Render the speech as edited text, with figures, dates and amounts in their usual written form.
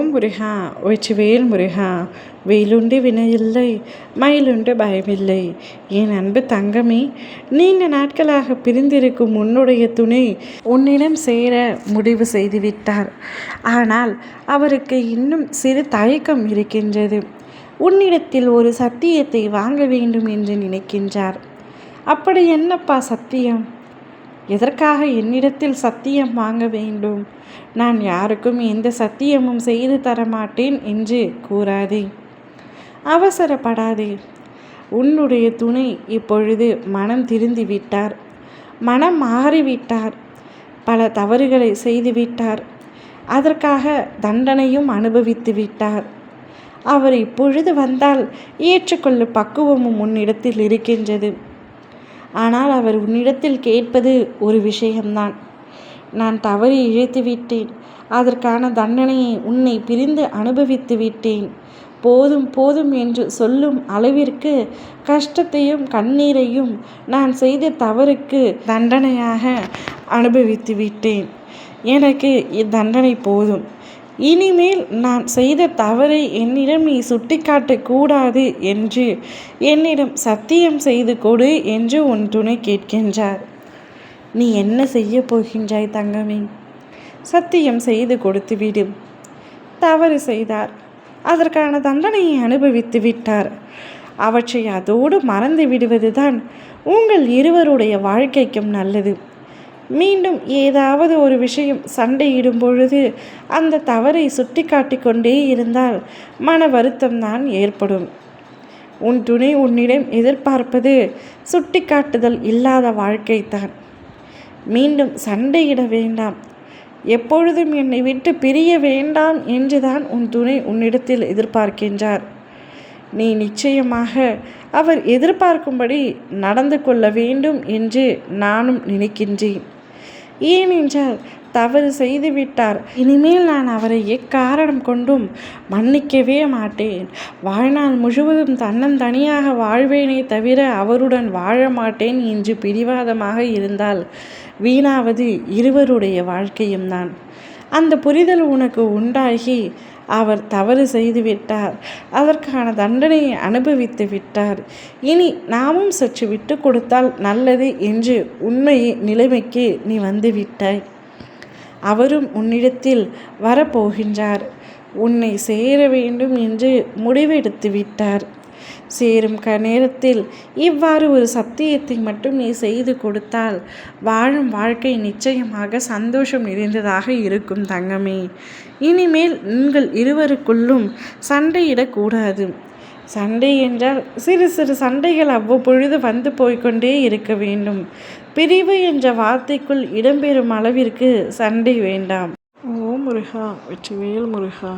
ஓம் முருகா வெற்றிவேல் முருகா. வெயிலுண்டு வினையில்லை, மயிலுண்டு பயமில்லை. என் அன்பு தங்கமே, நீண்ட நாட்களாக பிரிந்திருக்கும் உன்னுடைய துணை உன்னிடம் சேர முடிவு செய்துவிட்டார். ஆனால் அவருக்கு இன்னும் சிறு தயக்கம் இருக்கின்றது. உன்னிடத்தில் ஒரு சத்தியத்தை வாங்க வேண்டும் என்று நினைக்கின்றார். அப்படி என்னப்பா சத்தியம்? எதற்காக என்னிடத்தில் சத்தியம் வாங்க வேண்டும்? நான் யாருக்கும் எந்த சத்தியமும் செய்து தரமாட்டேன் என்று கூறாதே, அவசரப்படாதே. உன்னுடைய துணை இப்பொழுது மனம் திருந்தி விட்டார், மனம் மாறிவிட்டார், பல தவறுகளை செய்துவிட்டார், அதற்காக தண்டனையும் அனுபவித்து விட்டார். அவர் இப்பொழுது வந்தால் ஏற்றுக்கொள்ளும் பக்குவமும் உன்னிடத்தில் இருக்கின்றது. ஆனால் அவர் உன்னிடத்தில் கேட்பது ஒரு விஷயம்தான். நான் தவறி இழைத்து விட்டேன், அதற்கான தண்டனையை உன்னை பிரிந்து அனுபவித்து விட்டேன், போதும் போதும் என்று சொல்லும் அளவிற்கு கஷ்டத்தையும் கண்ணீரையும் நான் செய்த தவறுக்கு தண்டனையாக அனுபவித்து விட்டேன். எனக்கு இத்தண்டனை போதும். இனிமேல் நான் செய்த தவறை என்னிடம் நீ சுட்டிக்காட்டக்கூடாது என்று என்னிடம் சத்தியம் செய்து கொடு என்று உன் துணை கேட்கின்றார். நீ என்ன செய்ய போகின்றாய் தங்கமே? சத்தியம் செய்து கொடுத்து விடும். தவறு செய்தார், அதற்கான தண்டனையை அனுபவித்து விட்டார். அவற்றை அதோடு மறந்து விடுவதுதான் உங்கள் இருவருடைய வாழ்க்கைக்கும் நல்லது. மீண்டும் ஏதாவது ஒரு விஷயம் சண்டையிடும் பொழுது அந்த தவறை சுட்டி காட்டிக்கொண்டே இருந்தால் மன வருத்தம்தான் ஏற்படும். உன் துணை உன்னிடம் எதிர்பார்ப்பது சுட்டி காட்டுதல் இல்லாத வாழ்க்கைத்தான். மீண்டும் சண்டையிட வேண்டாம், எப்பொழுதும் என்னை விட்டு பிரிய வேண்டாம் என்றுதான் உன் துணை உன்னிடத்தில் எதிர்பார்க்கின்றார். நீ நிச்சயமாக அவர் எதிர்பார்க்கும்படி நடந்து கொள்ள வேண்டும் என்று நானும் நினைக்கின்றேன். ஏனென்றால் தவறு செய்துவிட்டார். இனிமேல் நான் அவரை எக்காரணம் கொண்டும் மன்னிக்கவே மாட்டேன். வாழ்நாள் முழுவதும் தன்னந்தனியாக வாழ்வேனே தவிர அவருடன் வாழ மாட்டேன் என்று பிடிவாதமாக இருந்தால் வீணாவது இருவருடைய வாழ்க்கையும் தான். அந்த புரிதல் உனக்கு உண்டாகி அவர் தவறு செய்து விட்டார், அதற்கான தண்டனையை அனுபவித்து விட்டார். இனி நாமும் சற்று விட்டு கொடுத்தால் நல்லது என்று உண்மையை நிலைமைக்கு நீ வந்து விட்டாய். அவரும் உன்னிடத்தில் வரப்போகின்றார். உன்னை சேர வேண்டும் என்று முடிவெடுத்து விட்டார். சேரும் நேரத்தில் இவ்வாறு ஒரு சத்தியத்தை மட்டும் நீ செய்து கொடுத்தால் வாழும் வாழ்க்கை நிச்சயமாக சந்தோஷம் நிறைந்ததாக இருக்கும் தங்கமே. இனிமேல் உங்கள் இருவருக்குள்ளும் சண்டையிடக்கூடாது. சண்டை என்றால் சிறு சிறு சண்டைகள் அவ்வப்பொழுது வந்து போய்கொண்டே இருக்க வேண்டும். பிரிவு என்ற வார்த்தைக்குள் இடம்பெறும் அளவிற்கு சண்டை வேண்டாம். ஓம் முருகா வெற்றிவேல் முருகா.